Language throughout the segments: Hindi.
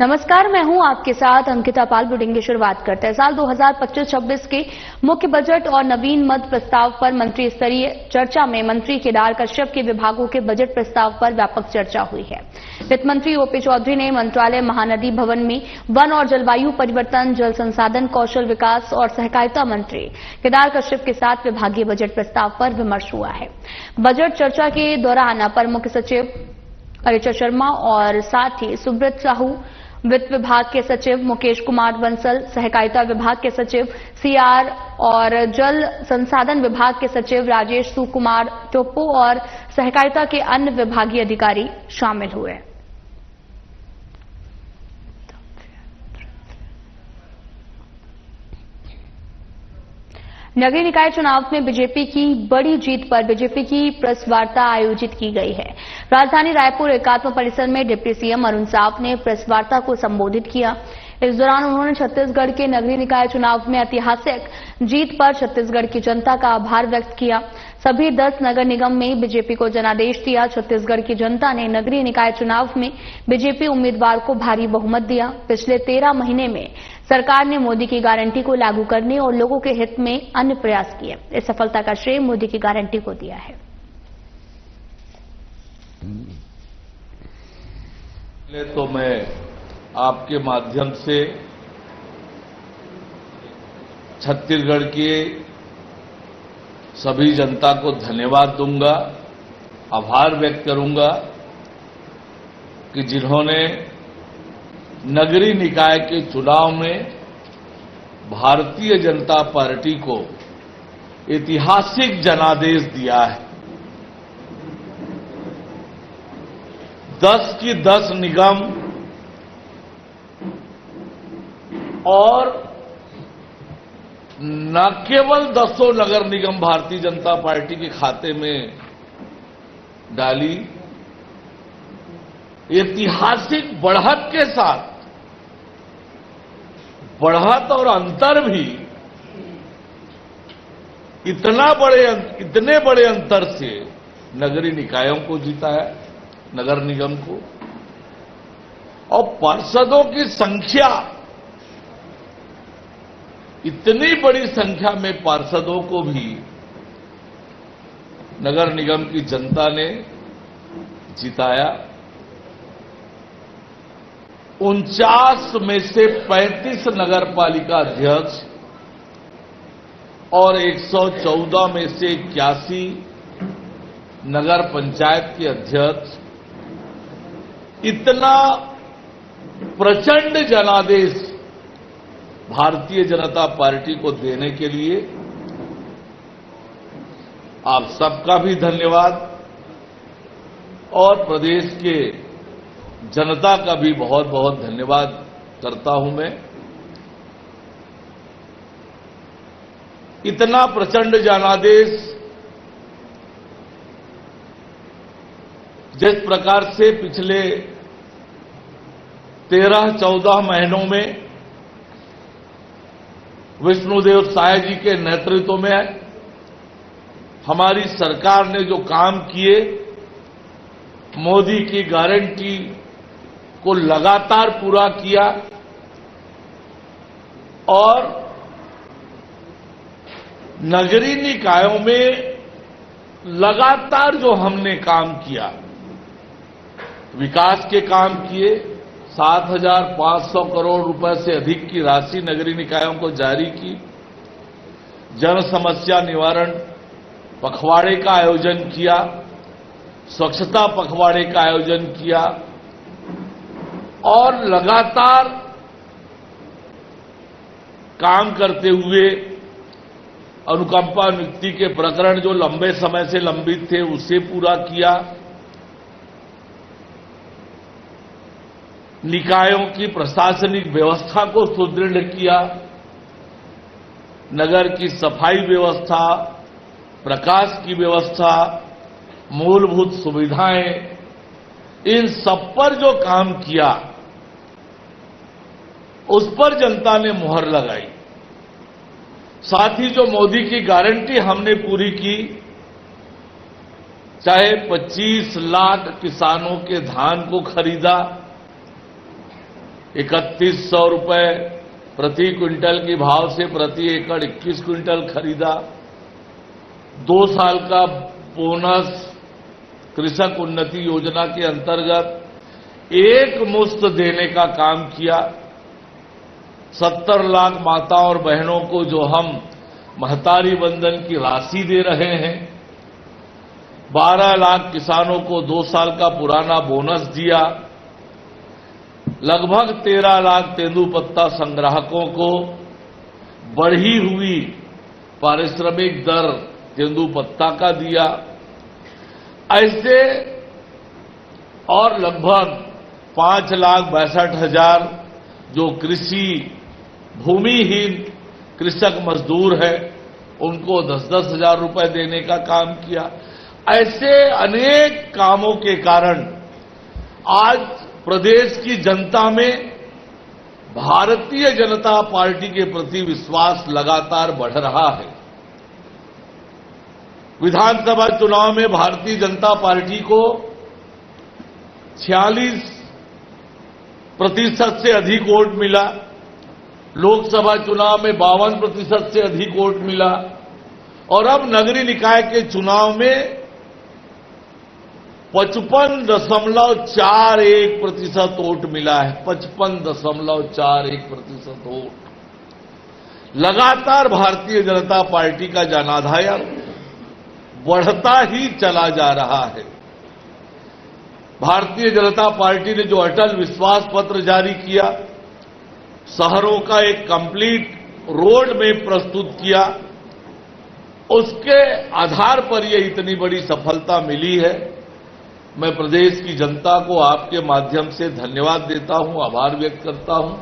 नमस्कार, मैं हूं आपके साथ अंकिता पाल। बुलेटिन की शुरुआत करते हैं। साल 2025-26 के मुख्य बजट और नवीन मद प्रस्ताव पर मंत्री स्तरीय चर्चा में मंत्री केदार कश्यप के विभागों के बजट प्रस्ताव पर व्यापक चर्चा हुई है। वित्त मंत्री ओपी चौधरी ने मंत्रालय महानदी भवन में वन और जलवायु परिवर्तन, जल संसाधन, कौशल विकास और सहकारिता मंत्री केदार कश्यप के साथ विभागीय बजट प्रस्ताव पर विमर्श हुआ है। बजट चर्चा के दौरान अपर मुख्य सचिव अरिचा शर्मा और साथ ही सुब्रत साहू, वित्त विभाग के सचिव मुकेश कुमार बंसल, सहकारिता विभाग के सचिव सीआर और जल संसाधन विभाग के सचिव राजेश सुकुमार टोप्पो और सहकारिता के अन्य विभागीय अधिकारी शामिल हुए। नगरीय निकाय चुनाव में बीजेपी की बड़ी जीत पर बीजेपी की प्रेस वार्ता आयोजित की गई है। राजधानी रायपुर एकात्म परिसर में डिप्टी सीएम अरुण साव ने प्रेस वार्ता को संबोधित किया। इस दौरान उन्होंने छत्तीसगढ़ के नगरीय निकाय चुनाव में ऐतिहासिक जीत पर छत्तीसगढ़ की जनता का आभार व्यक्त किया। सभी 10 नगर निगम में बीजेपी को जनादेश दिया। छत्तीसगढ़ की जनता ने नगरीय निकाय चुनाव में बीजेपी उम्मीदवार को भारी बहुमत दिया। पिछले 13 महीने में सरकार ने मोदी की गारंटी को लागू करने और लोगों के हित में अन्य प्रयास किए। इस सफलता का श्रेय मोदी की गारंटी को दिया है। तो मैं आपके माध्यम से छत्तीसगढ़ के सभी जनता को धन्यवाद दूंगा, आभार व्यक्त करूंगा कि जिन्होंने नगरीय निकाय के चुनाव में भारतीय जनता पार्टी को ऐतिहासिक जनादेश दिया है। 10 की 10 निगम और न केवल 10 नगर निगम भारतीय जनता पार्टी के खाते में डाली, ऐतिहासिक बढ़त के साथ बढ़त और अंतर भी इतने बड़े अंतर से नगरीय निकायों को जीता है, नगर निगम को। और पार्षदों की संख्या, इतनी बड़ी संख्या में पार्षदों को भी नगर निगम की जनता ने जिताया। 49 में से 35 नगर पालिका अध्यक्ष और 114 में से 81 नगर पंचायत के अध्यक्ष, इतना प्रचंड जनादेश भारतीय जनता पार्टी को देने के लिए आप सबका भी धन्यवाद और प्रदेश के जनता का भी बहुत बहुत धन्यवाद करता हूं मैं। इतना प्रचंड जनादेश जिस प्रकार से पिछले 13-14 महीनों में विष्णुदेव साय जी के नेतृत्व में हमारी सरकार ने जो काम किए, मोदी की गारंटी को लगातार पूरा किया और नगरीय निकायों में लगातार जो हमने काम किया, विकास के काम किए, 7,500 करोड़ रुपए से अधिक की राशि नगरीय निकायों को जारी की, जन समस्या निवारण पखवाड़े का आयोजन किया, स्वच्छता पखवाड़े का आयोजन किया और लगातार काम करते हुए अनुकंपा नियुक्ति के प्रकरण जो लंबे समय से लंबित थे उसे पूरा किया। निकायों की प्रशासनिक व्यवस्था को सुदृढ़ किया, नगर की सफाई व्यवस्था, प्रकाश की व्यवस्था, मूलभूत सुविधाएं, इन सब पर जो काम किया उस पर जनता ने मुहर लगाई। साथ ही जो मोदी की गारंटी हमने पूरी की, चाहे 25 लाख किसानों के धान को खरीदा, 3100 रुपए प्रति क्विंटल के भाव से प्रति एकड़ 21 क्विंटल खरीदा। 2 साल का बोनस कृषक उन्नति योजना के अंतर्गत एक मुश्त देने का काम किया। 70 लाख माताओं और बहनों को जो हम महतारी बंधन की राशि दे रहे हैं, 12 लाख किसानों को 2 साल का पुराना बोनस दिया। लगभग 13 लाख तेंदुपत्ता संग्राहकों को बढ़ी हुई पारिश्रमिक दर तेंदुपत्ता का दिया। ऐसे और लगभग 5,62,000 जो कृषि भूमिहीन कृषक मजदूर है, उनको 10-10 हजार रुपए देने का काम किया। ऐसे अनेक कामों के कारण आज प्रदेश की जनता में भारतीय जनता पार्टी के प्रति विश्वास लगातार बढ़ रहा है। विधानसभा चुनाव में भारतीय जनता पार्टी को 46% से अधिक वोट मिला। लोकसभा चुनाव में 52% से अधिक वोट मिला और अब नगरीय निकाय के चुनाव में 55.41% वोट मिला है। 55.41% वोट। लगातार भारतीय जनता पार्टी का जनाधार बढ़ता ही चला जा रहा है। भारतीय जनता पार्टी ने जो अटल विश्वास पत्र जारी किया, शहरों का एक कंप्लीट रोड मैप प्रस्तुत किया, उसके आधार पर यह इतनी बड़ी सफलता मिली है। मैं प्रदेश की जनता को आपके माध्यम से धन्यवाद देता हूं, आभार व्यक्त करता हूं।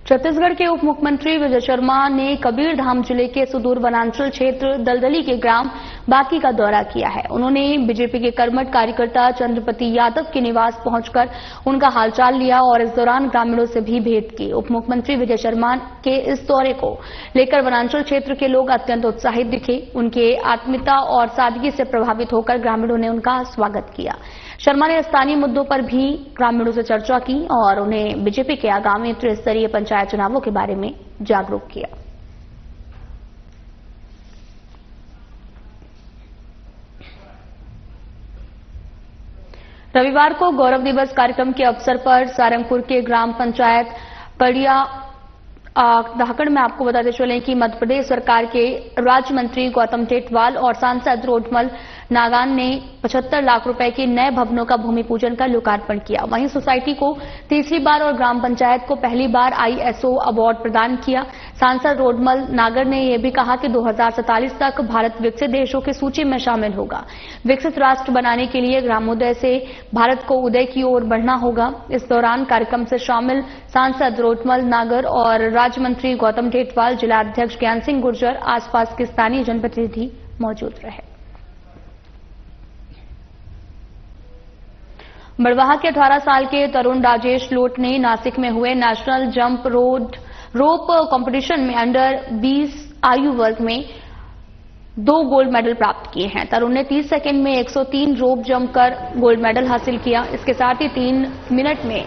छत्तीसगढ़ के उप मुख्यमंत्री विजय शर्मा ने कबीरधाम जिले के सुदूर वनांचल क्षेत्र दलदली के ग्राम बाकी का दौरा किया है। उन्होंने बीजेपी के कर्मठ कार्यकर्ता चंद्रपति यादव के निवास पहुंचकर उनका हालचाल लिया और इस दौरान ग्रामीणों से भी भेंट की। उप मुख्यमंत्री विजय शर्मा के इस दौरे को लेकर वनांचल क्षेत्र के लोग अत्यंत उत्साहित दिखे। उनके आत्मीयता और सादगी से प्रभावित होकर ग्रामीणों ने उनका स्वागत किया। शर्मा ने स्थानीय मुद्दों पर भी ग्रामीणों से चर्चा की और उन्हें बीजेपी के आगामी त्रिस्तरीय पंचायत चुनावों के बारे में जागरूक किया। रविवार को गौरव दिवस कार्यक्रम के अवसर पर सारंगपुर के ग्राम पंचायत कड़िया धाकड़ में आपको बताते चलें कि मध्य प्रदेश सरकार के राज्य मंत्री गौतम टेटवाल और सांसद रोडमल नागान ने 75 लाख रुपए के नए भवनों का भूमि पूजन कर लोकार्पण किया। वहीं सोसाइटी को तीसरी बार और ग्राम पंचायत को पहली बार ISO अवार्ड प्रदान किया। सांसद रोडमल नागर ने यह भी कहा कि 2047 तक भारत विकसित देशों की सूची में शामिल होगा। विकसित राष्ट्र बनाने के लिए ग्रामोदय से भारत को उदय की ओर बढ़ना होगा। इस दौरान कार्यक्रम से शामिल सांसद रोडमल नागर और राज्य मंत्री गौतम टेटवाल, जिला अध्यक्ष ज्ञान सिंह गुर्जर, आसपास के स्थानीय जनप्रतिनिधि मौजूद रहे। बड़वाह के 18 साल के तरुण राजेश लोट ने नासिक में हुए नेशनल जंप रोप कंपटीशन में अंडर 20 आयु वर्ग में 2 गोल्ड मेडल प्राप्त किए हैं। तरुण ने 30 सेकंड में 103 रोप जंप कर गोल्ड मेडल हासिल किया। इसके साथ ही 3 मिनट में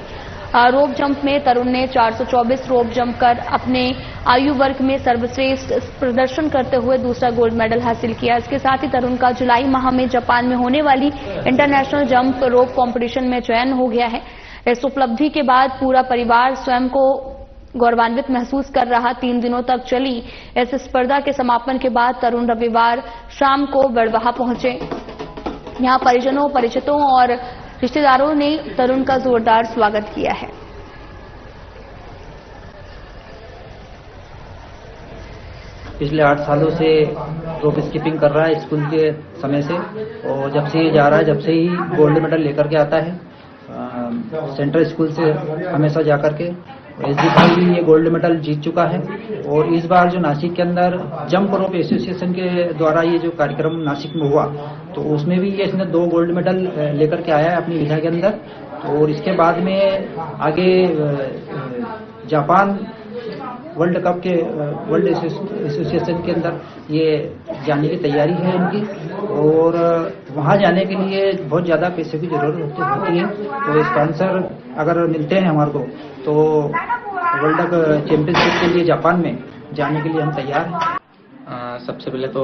रोप जंप में तरुण ने 424 रोप जंप कर अपने आयु वर्ग में सर्वश्रेष्ठ प्रदर्शन करते हुए दूसरा गोल्ड मेडल हासिल किया। इसके साथ ही तरुण का जुलाई माह में जापान में होने वाली इंटरनेशनल जंप रोप कंपटीशन में चयन हो गया है। इस उपलब्धि के बाद पूरा परिवार स्वयं को गौरवान्वित महसूस कर रहा। 3 दिनों तक चली इस स्पर्धा के समापन के बाद तरुण रविवार शाम को बड़वाह पहुंचे। यहां परिजनों, परिचितों और रिश्तेदारों ने तरुण का जोरदार स्वागत किया है। पिछले 8 सालों से रोप स्कीपिंग कर रहा है स्कूल के समय से, और जब से ये जा रहा है, जब से ही गोल्ड मेडल लेकर के आता है सेंट्रल स्कूल से हमेशा जाकर के। इस बार भी ये गोल्ड मेडल जीत चुका है। और इस बार जो नासिक के अंदर जंप रोप एसोसिएशन के द्वारा ये जो कार्यक्रम नासिक में हुआ, तो उसमें भी ये इसने 2 गोल्ड मेडल लेकर के आया है अपनी विधा के अंदर। और इसके बाद में आगे जापान वर्ल्ड कप के वर्ल्ड एसोसिएशन के अंदर ये जाने की तैयारी है इनकी। और वहाँ जाने के लिए बहुत ज़्यादा पैसे की जरूरत होती है। तो स्पॉन्सर अगर मिलते हैं हमारे को तो वर्ल्ड चैंपियनशिप के लिए जापान में जाने के लिए हम तैयार हैं। सबसे पहले तो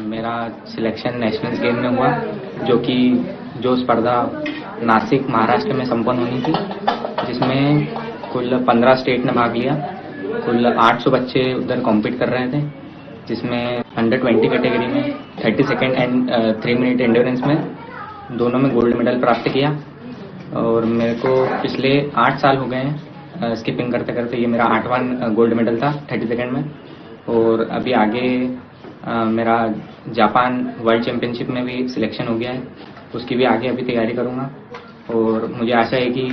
मेरा सिलेक्शन नेशनल गेम में हुआ, जो स्पर्धा नासिक महाराष्ट्र में संपन्न होनी थी, जिसमें कुल 15 स्टेट ने भाग लिया। कुल 800 बच्चे उधर कॉम्पीट कर रहे थे, जिसमें अंडर 20 कैटेगरी में 30 सेकेंड एंड 3 मिनट एंड्योरेंस में दोनों में गोल्ड मेडल प्राप्त किया। और मेरे को पिछले 8 साल हो गए हैं स्किपिंग करते करते, ये मेरा 8वां गोल्ड मेडल था 30 सेकेंड में। और अभी आगे मेरा जापान वर्ल्ड चैंपियनशिप में भी सिलेक्शन हो गया है, उसकी भी आगे अभी तैयारी करूँगा। और मुझे आशा है कि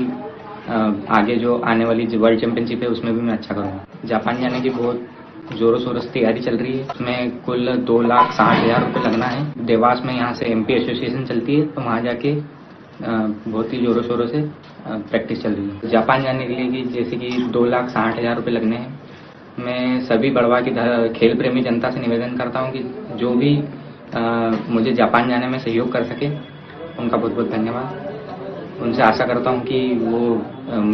आगे जो आने वाली वर्ल्ड चैंपियनशिप है उसमें भी मैं अच्छा करूँगा। जापान जाने की बहुत जोरों शोरों से तैयारी चल रही है। उसमें कुल 2,60,000 रुपये लगना है। देवास में यहाँ से MP एसोसिएशन चलती है, तो वहाँ जाके बहुत ही जोरों शोरों से प्रैक्टिस चल रही है। जापान जाने के लिए कि जैसे कि 2,60,000 रुपये लगने हैं। मैं सभी बड़वा की खेल प्रेमी जनता से निवेदन करता हूँ कि जो भी मुझे जापान जाने में सहयोग कर सके, उनका बहुत बहुत धन्यवाद। उनसे आशा करता हूँ कि वो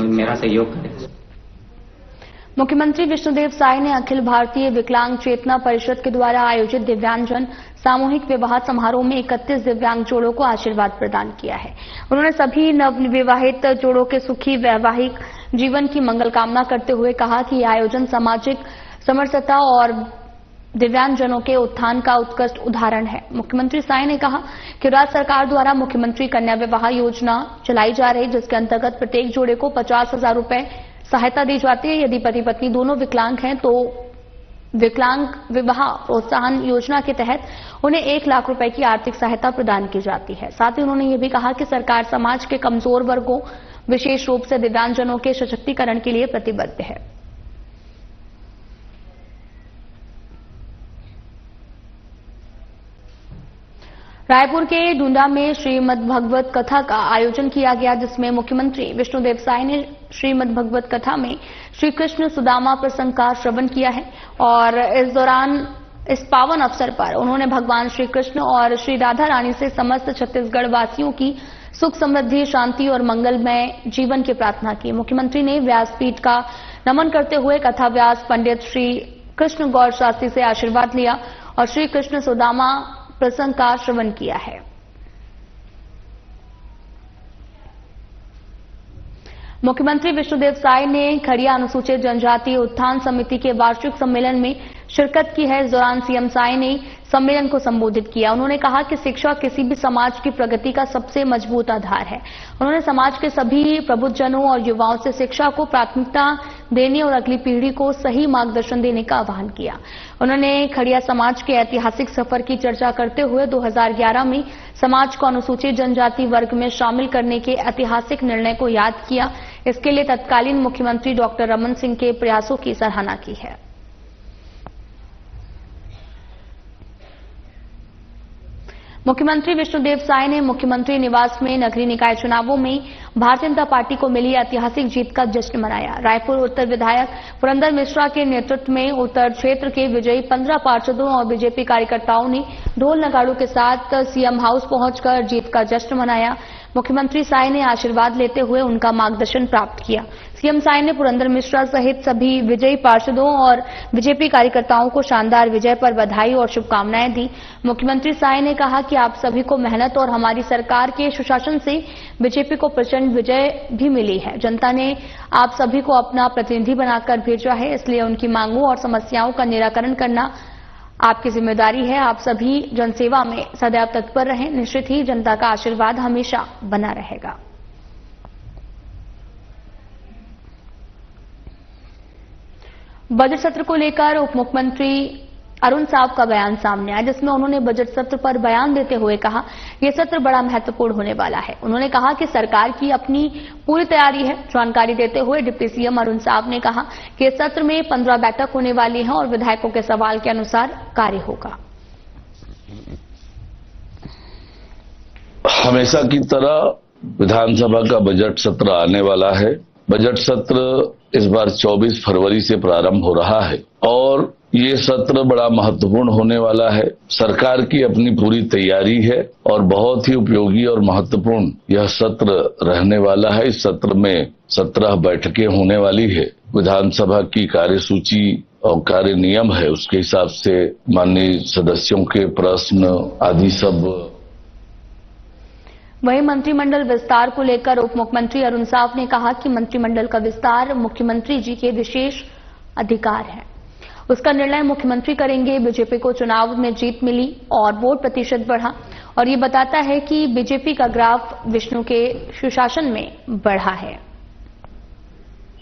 मेरा सहयोग करें। मुख्यमंत्री विष्णुदेव साय ने अखिल भारतीय विकलांग चेतना परिषद के द्वारा आयोजित दिव्यांगजन सामूहिक विवाह समारोह में 31 दिव्यांग जोड़ों को आशीर्वाद प्रदान किया है। उन्होंने सभी नवविवाहित जोड़ों के सुखी वैवाहिक जीवन की मंगल कामना करते हुए कहा कि यह आयोजन सामाजिक समरसता और दिव्यांगजनों के उत्थान का उत्कृष्ट उदाहरण है। मुख्यमंत्री साय ने कहा कि राज्य सरकार द्वारा मुख्यमंत्री कन्या विवाह योजना चलाई जा रही, जिसके अंतर्गत प्रत्येक जोड़े को 50,000 रुपए सहायता दी जाती है। यदि पति पत्नी दोनों विकलांग हैं तो विकलांग विवाह प्रोत्साहन योजना के तहत उन्हें 1 लाख रुपए की आर्थिक सहायता प्रदान की जाती है। साथ ही उन्होंने ये भी कहा कि सरकार समाज के कमजोर वर्गों, विशेष रूप से दिव्यांगजनों के सशक्तिकरण के लिए प्रतिबद्ध है। रायपुर के डूंडा में श्रीमद् भगवत कथा का आयोजन किया गया, जिसमें मुख्यमंत्री विष्णुदेव साय ने श्रीमद् भगवत कथा में श्री कृष्ण सुदामा प्रसंग का श्रवण किया है। और इस दौरान इस पावन अवसर पर उन्होंने भगवान श्री कृष्ण और श्री राधा रानी से समस्त छत्तीसगढ़ वासियों की सुख समृद्धि, शांति और मंगलमय जीवन की प्रार्थना की। मुख्यमंत्री ने व्यासपीठ का नमन करते हुए कथा व्यास पंडित श्री कृष्ण गौर शास्त्री से आशीर्वाद लिया और श्री कृष्ण सुदामा प्रसंग का श्रवण किया है। मुख्यमंत्री विष्णुदेव साय ने खड़िया अनुसूचित जनजाति उत्थान समिति के वार्षिक सम्मेलन में शिरकत की है। इस दौरान सीएम साय ने सम्मेलन को संबोधित किया। उन्होंने कहा कि शिक्षा किसी भी समाज की प्रगति का सबसे मजबूत आधार है। उन्होंने समाज के सभी प्रबुद्धजनों और युवाओं से शिक्षा को प्राथमिकता देने और अगली पीढ़ी को सही मार्गदर्शन देने का आह्वान किया। उन्होंने खड़िया समाज के ऐतिहासिक सफर की चर्चा करते हुए 2011 में समाज को अनुसूचित जनजाति वर्ग में शामिल करने के ऐतिहासिक निर्णय को याद किया। इसके लिए तत्कालीन मुख्यमंत्री डॉक्टर रमन सिंह के प्रयासों की सराहना की है। मुख्यमंत्री विष्णुदेव साय ने मुख्यमंत्री निवास में नगरीय निकाय चुनावों में भारतीय जनता पार्टी को मिली ऐतिहासिक जीत का जश्न मनाया। रायपुर उत्तर विधायक पुरंदर मिश्रा के नेतृत्व में उत्तर क्षेत्र के विजयी 15 पार्षदों और बीजेपी कार्यकर्ताओं ने ढोल नगाड़ों के साथ सीएम हाउस पहुंचकर जीत का जश्न मनाया। मुख्यमंत्री साय ने आशीर्वाद लेते हुए उनका मार्गदर्शन प्राप्त किया। सीएम साय ने पुरंदर मिश्रा सहित सभी विजयी पार्षदों और बीजेपी कार्यकर्ताओं को शानदार विजय पर बधाई और शुभकामनाएं दी। मुख्यमंत्री साय ने कहा कि आप सभी को मेहनत और हमारी सरकार के सुशासन से बीजेपी को प्रचंड विजय भी मिली है। जनता ने आप सभी को अपना प्रतिनिधि बनाकर भेजा है, इसलिए उनकी मांगों और समस्याओं का निराकरण करना आपकी जिम्मेदारी है। आप सभी जनसेवा में सदैव तत्पर रहें। निश्चित ही जनता का आशीर्वाद हमेशा बना रहेगा। बजट सत्र को लेकर उप मुख्यमंत्री अरुण साव का बयान सामने आया, जिसमें उन्होंने बजट सत्र पर बयान देते हुए कहा यह सत्र बड़ा महत्वपूर्ण होने वाला है। उन्होंने कहा कि सरकार की अपनी पूरी तैयारी है। जानकारी देते हुए डिप्टी सीएम अरुण साव ने कहा कि इस सत्र में 15 बैठक होने वाली है और विधायकों के सवाल के अनुसार कार्य होगा। हमेशा की तरह विधानसभा का बजट सत्र आने वाला है। बजट सत्र इस बार 24 फरवरी से प्रारंभ हो रहा है और ये सत्र बड़ा महत्वपूर्ण होने वाला है। सरकार की अपनी पूरी तैयारी है और बहुत ही उपयोगी और महत्वपूर्ण यह सत्र रहने वाला है। इस सत्र में 17 बैठकें होने वाली है। विधानसभा की कार्यसूची और कार्य नियम है, उसके हिसाब से माननीय सदस्यों के प्रश्न आदि सब। वहीं मंत्रिमंडल विस्तार को लेकर उप मुख्यमंत्री अरुण साव ने कहा कि मंत्रिमंडल का विस्तार मुख्यमंत्री जी के विशेष अधिकार है, उसका निर्णय मुख्यमंत्री करेंगे। बीजेपी को चुनाव में जीत मिली और वोट प्रतिशत बढ़ा और ये बताता है कि बीजेपी का ग्राफ विष्णु के सुशासन में बढ़ा है।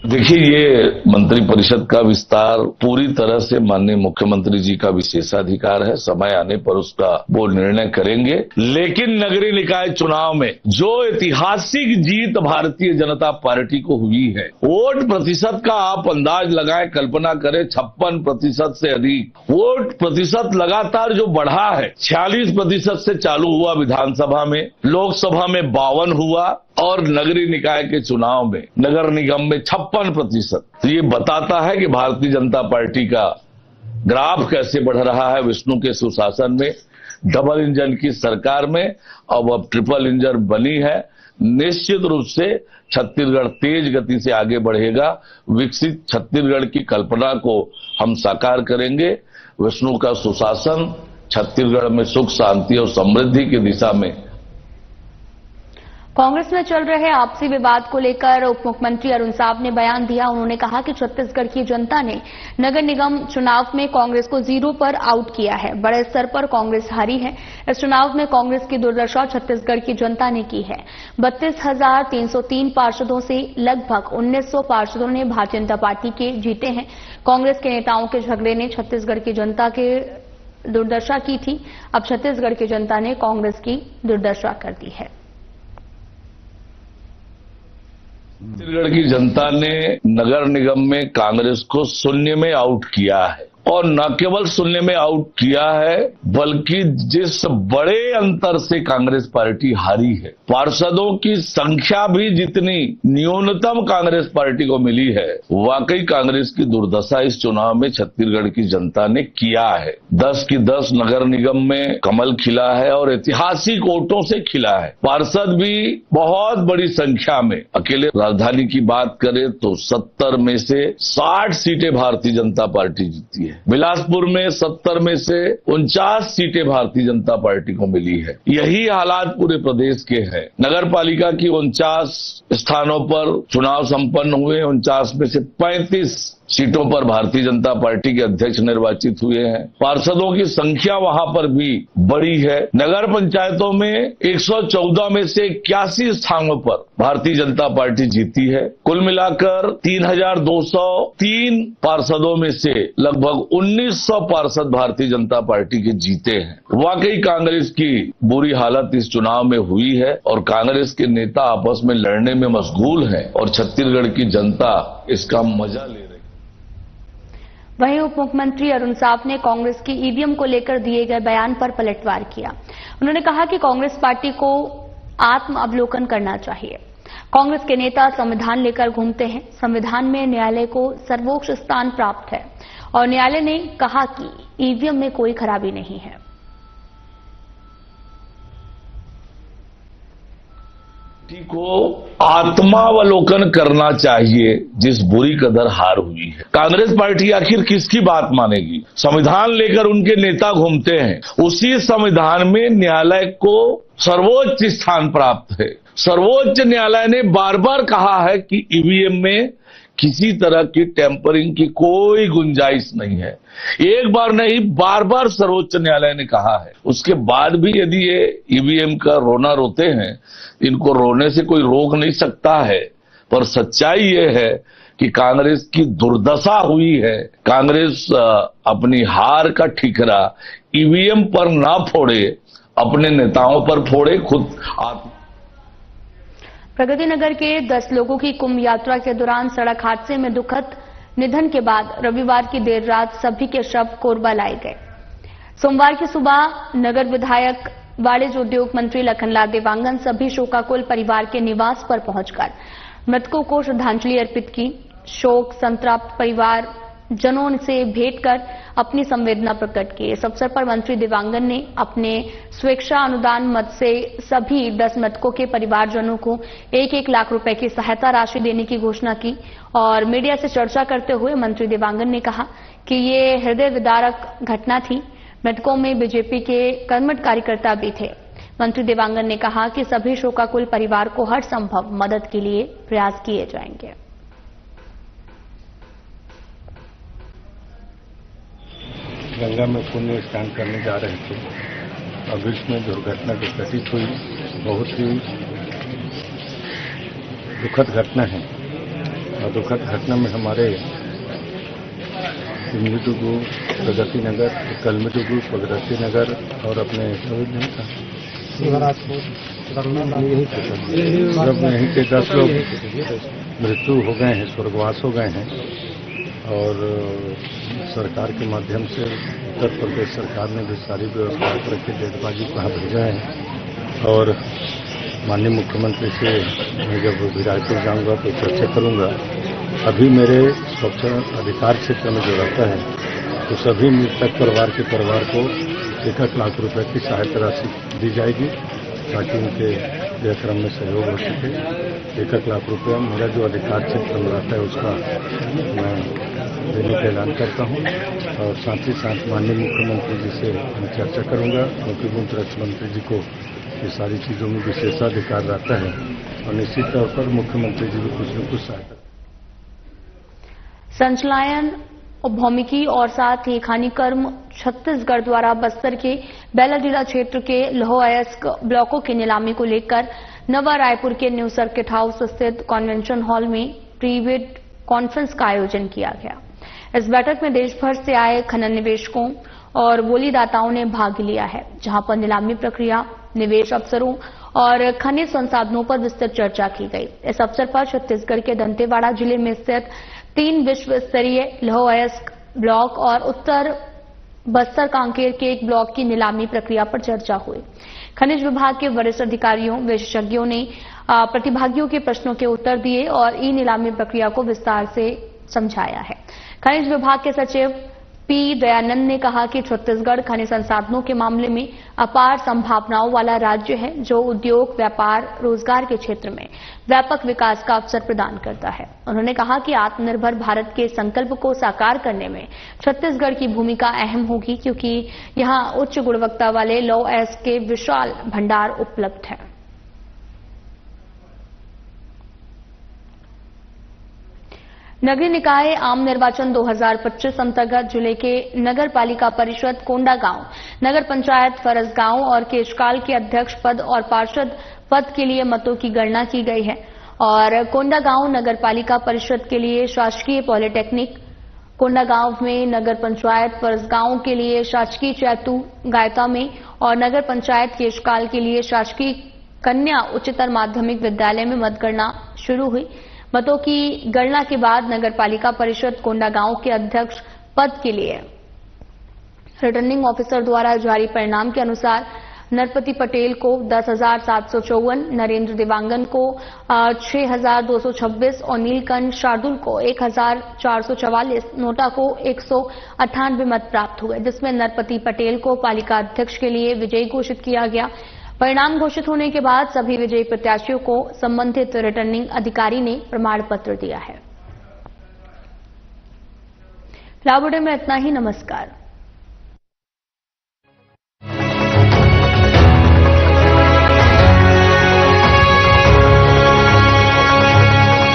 देखिए, ये मंत्रिपरिषद का विस्तार पूरी तरह से माननीय मुख्यमंत्री जी का विशेषाधिकार है। समय आने पर उसका वो निर्णय करेंगे। लेकिन नगरीय निकाय चुनाव में जो ऐतिहासिक जीत भारतीय जनता पार्टी को हुई है, वोट प्रतिशत का आप अंदाज लगाएं, कल्पना करें 56% से अधिक वोट प्रतिशत लगातार जो बढ़ा है। 46% से चालू हुआ विधानसभा में, लोकसभा में 52 हुआ और नगरीय निकाय के चुनाव में नगर निगम में 56%। तो ये बताता है कि भारतीय जनता पार्टी का ग्राफ कैसे बढ़ रहा है। विष्णु के सुशासन में, डबल इंजन की सरकार में अब ट्रिपल इंजन बनी है। निश्चित रूप से छत्तीसगढ़ तेज गति से आगे बढ़ेगा। विकसित छत्तीसगढ़ की कल्पना को हम साकार करेंगे। विष्णु का सुशासन छत्तीसगढ़ में सुख, शांति और समृद्धि की दिशा में। कांग्रेस में चल रहे आपसी विवाद को लेकर उप मुख्यमंत्री अरुण साव ने बयान दिया। उन्होंने कहा कि छत्तीसगढ़ की जनता ने नगर निगम चुनाव में कांग्रेस को 0 पर आउट किया है। बड़े स्तर पर कांग्रेस हारी है। इस चुनाव में कांग्रेस की दुर्दशा छत्तीसगढ़ की जनता ने की है। 32,303 पार्षदों से लगभग 1900 पार्षदों ने भारतीय जनता पार्टी के जीते हैं। कांग्रेस के नेताओं के झगड़े ने छत्तीसगढ़ की जनता के दुर्दशा की थी। अब छत्तीसगढ़ की जनता ने कांग्रेस की दुर्दशा कर दी है। छत्तीसगढ़ की जनता ने नगर निगम में कांग्रेस को 0 में आउट किया है और न केवल 0 में आउट किया है, बल्कि जिस बड़े अंतर से कांग्रेस पार्टी हारी है, पार्षदों की संख्या भी जितनी न्यूनतम कांग्रेस पार्टी को मिली है, वाकई कांग्रेस की दुर्दशा इस चुनाव में छत्तीसगढ़ की जनता ने किया है। 10 की 10 नगर निगम में कमल खिला है और ऐतिहासिक वोटों से खिला है। पार्षद भी बहुत बड़ी संख्या में। अकेले राजधानी की बात करें तो 70 में से 60 सीटें भारतीय जनता पार्टी जीती है। बिलासपुर में 70 में से 49 सीटें भारतीय जनता पार्टी को मिली है। यही हालात पूरे प्रदेश के हैं। नगर पालिका की 49 स्थानों पर चुनाव संपन्न हुए। 49 में से 35 सीटों पर भारतीय जनता पार्टी के अध्यक्ष निर्वाचित हुए हैं। पार्षदों की संख्या वहां पर भी बड़ी है। नगर पंचायतों में 114 में से 81 स्थानों पर भारतीय जनता पार्टी जीती है। कुल मिलाकर 3,203 पार्षदों में से लगभग 1,900 पार्षद भारतीय जनता पार्टी के जीते हैं। वाकई कांग्रेस की बुरी हालत इस चुनाव में हुई है और कांग्रेस के नेता आपस में लड़ने में मशगूल हैं और छत्तीसगढ़ की जनता इसका मजा ले रही है। वहीं उप मुख्यमंत्री अरुण साव ने कांग्रेस की ईवीएम को लेकर दिए गए बयान पर पलटवार किया। उन्होंने कहा कि कांग्रेस पार्टी को आत्म अवलोकन करना चाहिए। कांग्रेस के नेता संविधान लेकर घूमते हैं। संविधान में न्यायालय को सर्वोच्च स्थान प्राप्त है और न्यायालय ने कहा कि ईवीएम में कोई खराबी नहीं है। को आत्मावलोकन करना चाहिए जिस बुरी कदर हार हुई है। कांग्रेस पार्टी आखिर किसकी बात मानेगी? संविधान लेकर उनके नेता घूमते हैं। उसी संविधान में न्यायालय को सर्वोच्च स्थान प्राप्त है। सर्वोच्च न्यायालय ने बार बार कहा है कि ईवीएम में किसी तरह की टेम्परिंग की कोई गुंजाइश नहीं है। एक बार नहीं, बार बार सर्वोच्च न्यायालय ने कहा है। उसके बाद भी यदि ये ईवीएम का रोना रोते हैं, इनको रोने से कोई रोक नहीं सकता है। पर सच्चाई ये है कि कांग्रेस की दुर्दशा हुई है। कांग्रेस अपनी हार का ठिकरा ईवीएम पर ना फोड़े, अपने नेताओं पर फोड़े। खुद प्रगति नगर के 10 लोगों की कुंभ यात्रा के दौरान सड़क हादसे में दुखद निधन के बाद रविवार की देर रात सभी के शव कोरबा लाए गए। सोमवार की सुबह नगर विधायक, वाणिज्य उद्योग मंत्री लखनलाल देवांगन सभी शोकाकुल परिवार के निवास पर पहुंचकर मृतकों को श्रद्धांजलि अर्पित की। शोक संतप्त परिवार जनों से भेंट कर अपनी संवेदना प्रकट की। इस अवसर पर मंत्री देवांगन ने अपने स्वेच्छा अनुदान मद से सभी 10 मृतकों के परिवारजनों को 1-1 लाख रुपए की सहायता राशि देने की घोषणा की और मीडिया से चर्चा करते हुए मंत्री देवांगन ने कहा कि ये हृदय विदारक घटना थी। मृतकों में बीजेपी के कर्मठ कार्यकर्ता भी थे। मंत्री देवांगन ने कहा कि सभी शोकाकुल परिवार को हर संभव मदद के लिए प्रयास किए जाएंगे। गंगा में पुण्य स्नान करने जा रहे थे और बीच में दुर्घटना जो घटित हुई, बहुत ही दुखद घटना है। और दुखद घटना में हमारे कलमीडुगु, प्रगति नगर, कलमीडुगु, प्रगति नगर और अपने सब यहीं के 10 लोग मृत्यु हो गए हैं, स्वर्गवास हो गए हैं। और सरकार के माध्यम से उत्तर प्रदेश सरकार ने भी सारी व्यवस्था करके डेडबाजी वहाँ भेजा है। और माननीय मुख्यमंत्री से मैं जब विराजपुर जाऊंगा तो चर्चा करूंगा। अभी मेरे स्वच्छ अधिकार क्षेत्र में जो रहता है तो सभी मृतक परिवार के परिवार को 1 लाख रुपए की सहायता राशि दी जाएगी ताकि उनके कार्यक्रम में सहयोग हो सके। 1 लाख रुपया मेरा जो अधिकार क्षेत्र में रहता है उसका मैं देने का ऐलान करता हूं। और साथ ही साथ माननीय मुख्यमंत्री जी से मैं चर्चा करूंगा क्योंकि मुख्यमंत्री जी को ये सारी चीजों में विशेषाधिकार रहता है और निश्चित तौर पर मुख्यमंत्री जी भी कुछ न कुछ सहायता। संचलायन भौमिकी और साथ ही खानीकर्म छत्तीसगढ़ द्वारा बस्तर के बैलाडीला क्षेत्र के लौह अयस्क ब्लॉकों की नीलामी को लेकर नवा रायपुर के न्यू सर्किट हाउस स्थित कन्वेंशन हॉल में प्रीबिड कॉन्फ्रेंस का आयोजन किया गया। इस बैठक में देश भर से आए खनन निवेशकों और बोलीदाताओं ने भाग लिया है, जहां पर नीलामी प्रक्रिया, निवेश अवसरों और खनिज संसाधनों पर विस्तृत चर्चा की गई। इस अवसर पर छत्तीसगढ़ के दंतेवाड़ा जिले में स्थित 3 विश्व स्तरीय लौह अयस्क ब्लॉक और उत्तर बस्तर कांकेर के एक ब्लॉक की नीलामी प्रक्रिया पर चर्चा हुई। खनिज विभाग के वरिष्ठ अधिकारियों, विशेषज्ञों ने प्रतिभागियों के प्रश्नों के उत्तर दिए और ई नीलामी प्रक्रिया को विस्तार से समझाया है। खनिज विभाग के सचिव पी दयानंद ने कहा कि छत्तीसगढ़ खनिज संसाधनों के मामले में अपार संभावनाओं वाला राज्य है, जो उद्योग, व्यापार, रोजगार के क्षेत्र में व्यापक विकास का अवसर प्रदान करता है। उन्होंने कहा कि आत्मनिर्भर भारत के संकल्प को साकार करने में छत्तीसगढ़ की भूमिका अहम होगी, क्योंकि यहां उच्च गुणवत्ता वाले लौह अयस्क के विशाल भंडार उपलब्ध हैं। नगरीय निकाय आम निर्वाचन 2025 अंतर्गत जिले के नगर पालिका परिषद कोंडागांव, नगर पंचायत फरसगांव और केशकाल के अध्यक्ष पद और पार्षद पद के लिए मतों की गणना की गई है। और कोंडागांव नगर पालिका परिषद के लिए शासकीय पॉलिटेक्निक, कोंडागांव में नगर पंचायत फरसगांव के लिए शासकीय चैतू गायता में और नगर पंचायत केशकाल के लिए शासकीय कन्या उच्चतर माध्यमिक विद्यालय में मतगणना शुरू हुई। मतों की गणना के बाद नगर पालिका परिषद कोंडागांव के अध्यक्ष पद के लिए रिटर्निंग ऑफिसर द्वारा जारी परिणाम के अनुसार नरपति पटेल को 10,754, नरेंद्र देवांगन को 6,226 और नीलकंठ शार्दुल को 1,444, नोटा को 198 मत प्राप्त हुए, जिसमें नरपति पटेल को पालिका अध्यक्ष के लिए विजयी घोषित किया गया। परिणाम घोषित होने के बाद सभी विजयी प्रत्याशियों को संबंधित रिटर्निंग अधिकारी ने प्रमाण पत्र दिया है। फिलहाल बुलेटिन में इतना ही। नमस्कार।